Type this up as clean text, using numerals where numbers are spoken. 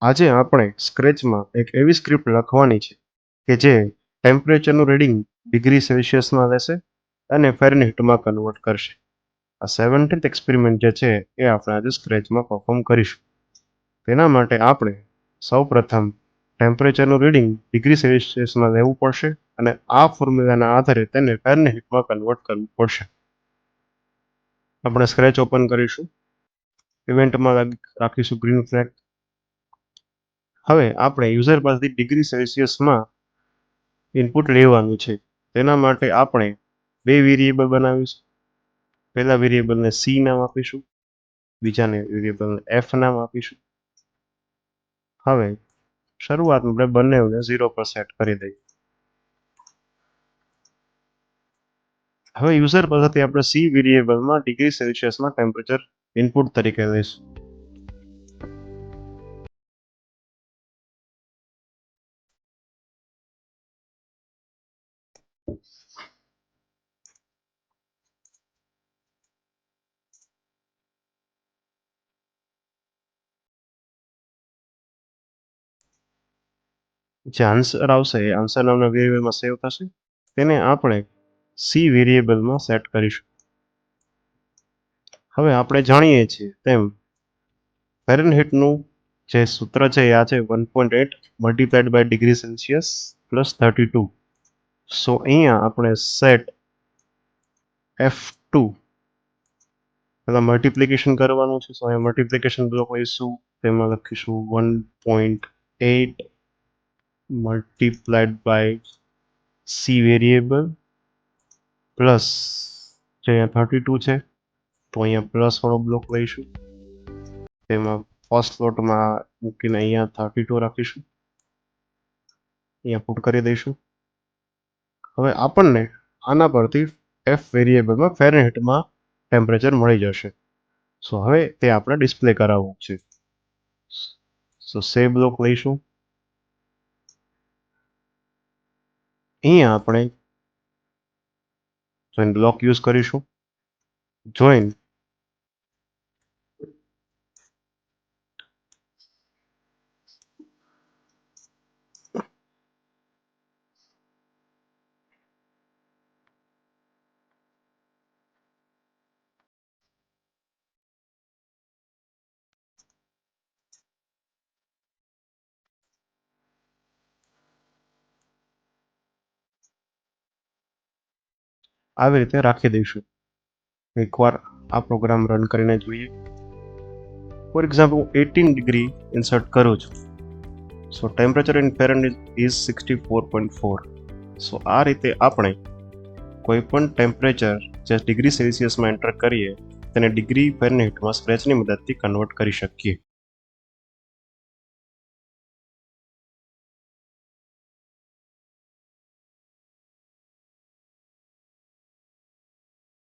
આજે આપણે સ્ક્રેચમાં એક એવી સ્ક્રિપ્ટ લખવાની છે કે જે ટેમ્પરેચરનું રીડિંગ ડિગ્રી સેલ્સિયસમાં લેશે અને ફેરનહીટમાં કન્વર્ટ કરશે. આ 17th એક્સપેરિમેન્ટ જે છે એ આપણે આજે સ્ક્રેચમાં પરફોર્મ કરીશું. તેના માટે આપણે સૌપ્રથમ ટેમ્પરેચરનું રીડિંગ ડિગ્રી સેલ્સિયસમાં લેવું પડશે અને આ ફોર્મ્યુલાના આધારે તેને ફેરનહીટમાં કન્વર્ટ કરવું પડશે. આપણે સ્ક્રેચ ઓપન કરીશું. ઇવેન્ટમાં રાખીશું ગ્રીન ફ્લેગ. હવે આપણે યુઝર પાસેથી ડિગ્રી સેલ્સિયસમાં ઇનપુટ લેવાનું છે. તેના માટે આપણે બે વેરિયેબલ બનાવીશું. પહેલા વેરિયેબલને સી નામ આપીશું, બીજાને વેરિયેબલને એફ નામ આપીશું. હવે શરૂઆતમાં આપણે બંનેને 0 પર સેટ કરી દઈએ. હવે યુઝર પાસેથી આપણે સી વેરિયેબલમાં ડિગ્રી સેલ્સિયસમાં ટેમ્પરેચર ઇનપુટ તરીકે લઈશું. જે આન્સર આવશે એ આન્સર નામના વેરિયેબલમાં સેવ થશે. તેને આપણે સી વેરિયેબલમાં સેટ કરીશું. હવે આપણે જાણીએ છીએ તેમ ફેરનહીટનું જે સૂત્ર છે એ આ છે 1.8 multiplied by degree Celsius plus 32. So અહીંયા આપણે સેટ F2 પહેલા મલ્ટીપ્લિકેશન કરવાનું છે. સો અહીંયા મલ્ટીપ્લિકેશન બ્લોક લઈશું, તેમાં લખીશું 1.8 multiplied by C variable plus જે અહીંયા 32 છે તો અહીંયા પ્લસ વાળો બ્લોક લઈશું, તેમાં ફર્સ્ટ સ્લોટમાં મૂકીને અહીંયા 32 રાખીશું, અહીંયા પુટ કરી દઈશું. હવે આપણને આના પરથી એફ વેરિયેબલમાં ફેરનહીટમાં ટેમ્પરેચર મળી જશે. સો હવે તે આપણે ડિસ્પ્લે કરાવવું છે. સો સેવ બ્લોક લઈશું. અહીંયા આપણે જોઈન બ્લોક યુઝ કરીશું. જોઈન આવી રીતે રાખી દઈશું. એકવાર આ પ્રોગ્રામ રન કરીને જોઈએ. ફોર એક્ઝામ્પલ 18 ડિગ્રી ઇન્સર્ટ કરું છું. સો ટેમ્પરેચર ઇન ફેરનહીટ ઇઝ 64.4. સો આ રીતે આપણે કોઈ પણ ટેમ્પરેચર જે ડિગ્રી સેલ્સિયસમાં એન્ટર કરીએ તેને ડિગ્રી ફેરનહીટમાં સ્ક્રેચની મદદથી કન્વર્ટ કરી શકીએ.